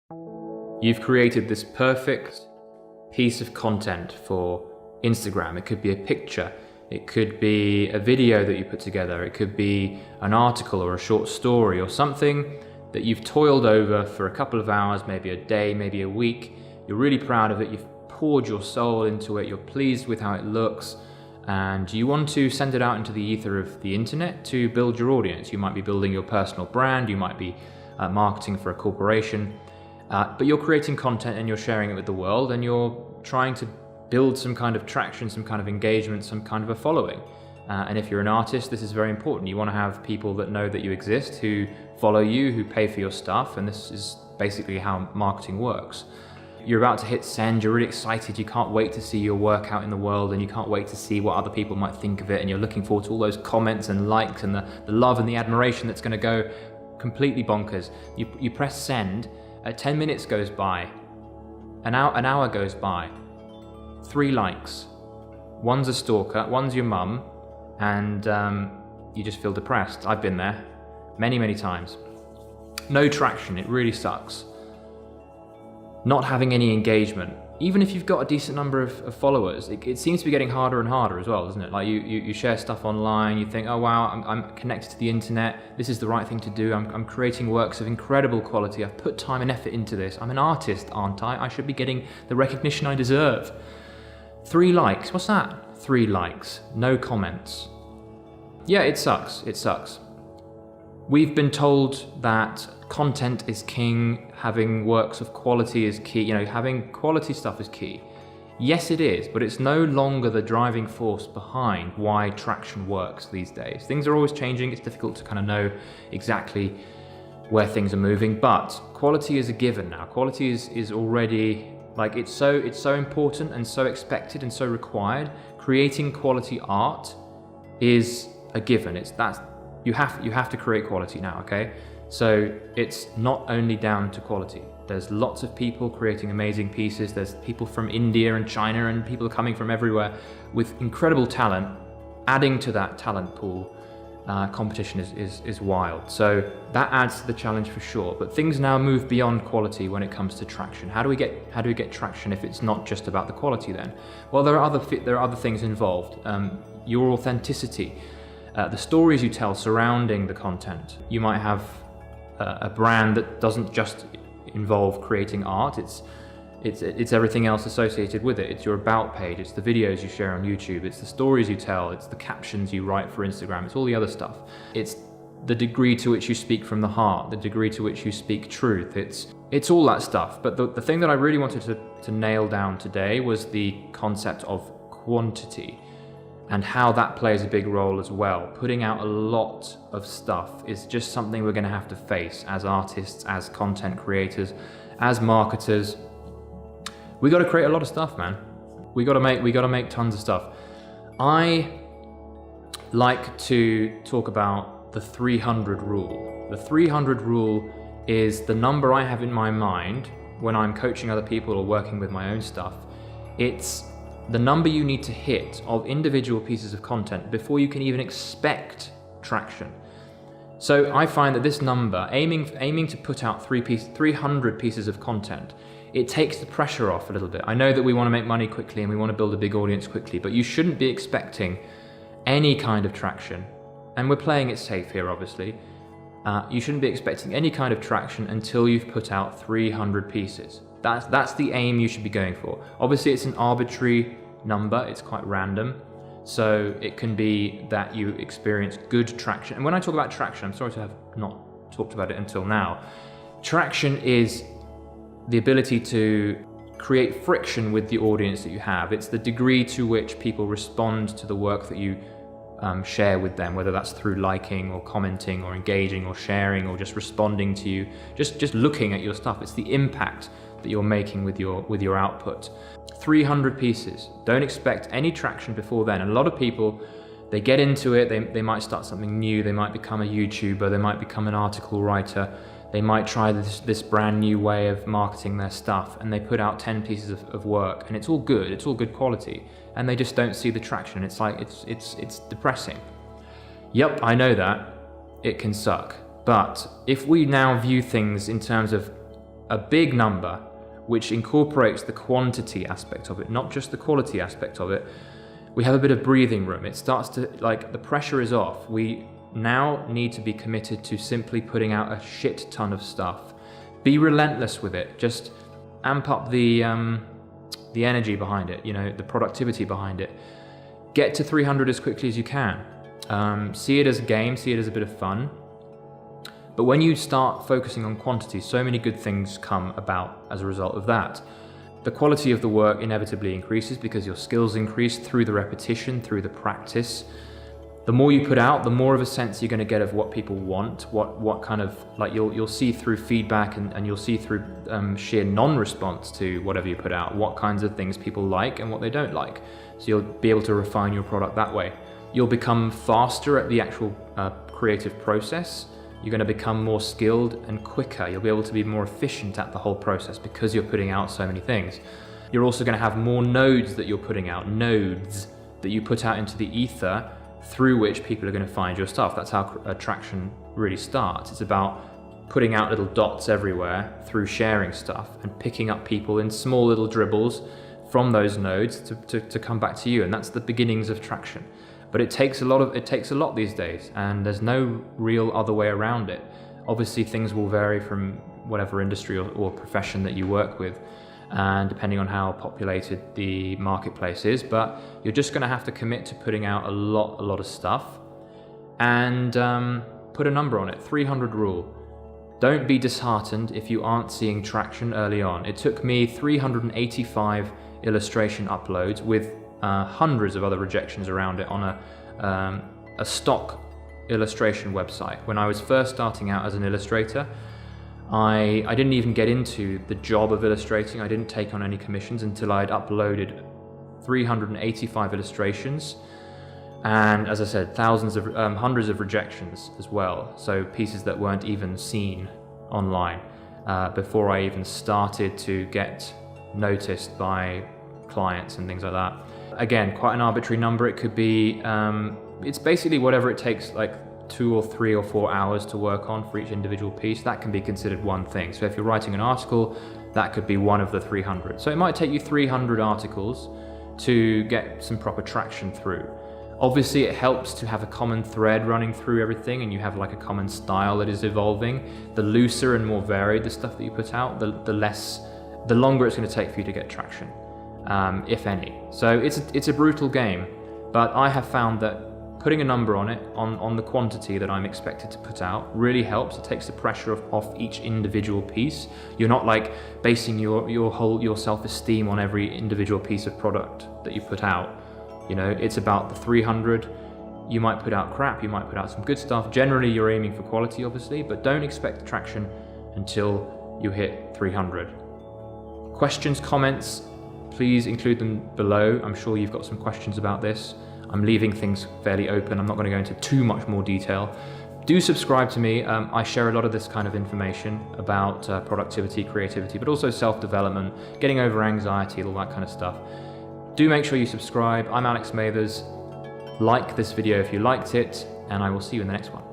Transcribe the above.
You've created this perfect piece of content for Instagram. It could be a picture, it could be a video that you put together, it could be an article or a short story or something that you've toiled over for a couple of hours, maybe a day, maybe a week. You're really proud of it, you've poured your soul into it, you're pleased with how it looks, and you want to send it out into the ether of the internet to build your audience. You might be building your personal brand, you might be marketing for a corporation, but you're creating content and you're sharing it with the world, and you're trying to build some kind of traction, some kind of engagement, some kind of a following. And if you're an artist, this is very important. You want to have people that know that you exist, who follow you, who pay for your stuff, and this is basically how marketing works. You're about to hit send, you're really excited, you can't wait to see your work out in the world, and you can't wait to see what other people might think of it, and you're looking forward to all those comments and likes and the love and the admiration that's going to go completely bonkers. You press send, 10 minutes goes by, an hour goes by, 3 likes, one's a stalker, one's your mum, and you just feel depressed. I've been there many times. No traction, it really sucks. Not having any engagement. Even if you've got a decent number of followers, it seems to be getting harder and harder as well, doesn't it? Like you share stuff online, you think, oh wow, I'm connected to the internet, this is the right thing to do, I'm creating works of incredible quality, I've put time and effort into this, I'm an artist, aren't I? I should be getting the recognition I deserve. 3 likes, what's that? 3 likes, no comments. Yeah, it sucks, it sucks. We've been told that content is king, having works of quality is key, having quality stuff is key. Yes, it is, but it's no longer the driving force behind why traction works these days. Things are always changing, it's difficult to kind of know exactly where things are moving, but quality is a given now. Quality is already, like, it's so important and so expected and so required. Creating quality art is a given. You have to create quality now, okay? So it's not only down to quality. There's lots of people creating amazing pieces. There's people from India and China, and people coming from everywhere with incredible talent. Adding to that talent pool, competition is wild. So that adds to the challenge for sure. But things now move beyond quality when it comes to traction. How do we get traction if it's not just about the quality then? Well, there are other things involved. Your authenticity. The stories you tell surrounding the content. You might have a brand that doesn't just involve creating art, it's everything else associated with it. It's your about page, it's the videos you share on YouTube, it's the stories you tell, it's the captions you write for Instagram, it's all the other stuff. It's the degree to which you speak from the heart, the degree to which you speak truth, it's all that stuff. But the thing that I really wanted to nail down today was the concept of quantity, and how that plays a big role as well. Putting out a lot of stuff is just something we're going to have to face as artists, as content creators, as marketers. We got to create a lot of stuff, man. We got to make tons of stuff. I like to talk about the 300 rule. The 300 rule is the number I have in my mind when I'm coaching other people or working with my own stuff. It's the number you need to hit of individual pieces of content before you can even expect traction. So I find that this number, aiming to put out 300 pieces of content, it takes the pressure off a little bit. I know that we want to make money quickly and we want to build a big audience quickly, but you shouldn't be expecting any kind of traction. And we're playing it safe here, obviously. You shouldn't be expecting any kind of traction until you've put out 300 pieces. That's the aim you should be going for. Obviously, it's an arbitrary number, it's quite random. So it can be that you experience good traction. And when I talk about traction, I'm sorry to have not talked about it until now. Traction is the ability to create friction with the audience that you have. It's the degree to which people respond to the work that you share with them, whether that's through liking or commenting or engaging or sharing or just responding to you, just looking at your stuff. It's the impact that you're making with your output. 300 pieces. Don't expect any traction before then. And a lot of people, they get into it, they might start something new, they might become a YouTuber, they might become an article writer, they might try this brand new way of marketing their stuff, and they put out 10 pieces of work, and it's all good quality, and they just don't see the traction. It's like, it's depressing. Yep, I know that. It can suck. But if we now view things in terms of a big number which incorporates the quantity aspect of it, not just the quality aspect of it, we have a bit of breathing room. It starts to, like, the pressure is off. We now need to be committed to simply putting out a shit ton of stuff. Be relentless with it. Just amp up the energy behind it, you know, the productivity behind it. Get to 300 as quickly as you can. See it as a game, see it as a bit of fun. But when you start focusing on quantity, so many good things come about as a result of that. The quality of the work inevitably increases because your skills increase through the repetition, through the practice. The more you put out, the more of a sense you're going to get of what people want, what kind of, like, you'll see through feedback and you'll see through sheer non-response to whatever you put out, what kinds of things people like and what they don't like. So you'll be able to refine your product that way. You'll become faster at the actual creative process. You're going to become more skilled and quicker. You'll be able to be more efficient at the whole process because you're putting out so many things. You're also going to have more nodes that you're putting out, nodes that you put out into the ether through which people are going to find your stuff. That's how attraction really starts. It's about putting out little dots everywhere through sharing stuff and picking up people in small little dribbles from those nodes to come back to you. And that's the beginnings of traction. But it takes a lot these days, and there's no real other way around it. Obviously, things will vary from whatever industry or profession that you work with, and depending on how populated the marketplace is, but you're just going to have to commit to putting out a lot of stuff, and put a number on it. 300 rule. Don't be disheartened if you aren't seeing traction early on. It took me 385 illustration uploads with hundreds of other rejections around it on a stock illustration website. When I was first starting out as an illustrator, I didn't even get into the job of illustrating. I didn't take on any commissions until I'd uploaded 385 illustrations, and as I said, hundreds of rejections as well. So pieces that weren't even seen online before I even started to get noticed by clients and things like that. Again, quite an arbitrary number. It could be, it's basically whatever it takes, like 2 or 3 or 4 hours to work on for each individual piece. That can be considered one thing. So if you're writing an article, that could be one of the 300. So it might take you 300 articles to get some proper traction through. Obviously, it helps to have a common thread running through everything, and you have like a common style that is evolving. The looser and more varied the stuff that you put out, the longer it's going to take for you to get traction. If any. So it's a brutal game, but I have found that putting a number on it, on the quantity that I'm expected to put out, really helps. It takes the pressure off each individual piece. You're not like basing your self-esteem on every individual piece of product that you put out. You know, it's about the 300. You might put out crap, you might put out some good stuff. Generally, you're aiming for quality, obviously, but don't expect traction until you hit 300. Questions, comments, please include them below. I'm sure you've got some questions about this. I'm leaving things fairly open. I'm not going to go into too much more detail. Do subscribe to me. I share a lot of this kind of information about productivity, creativity, but also self-development, getting over anxiety, all that kind of stuff. Do make sure you subscribe. I'm Alex Mathers. Like this video if you liked it, and I will see you in the next one.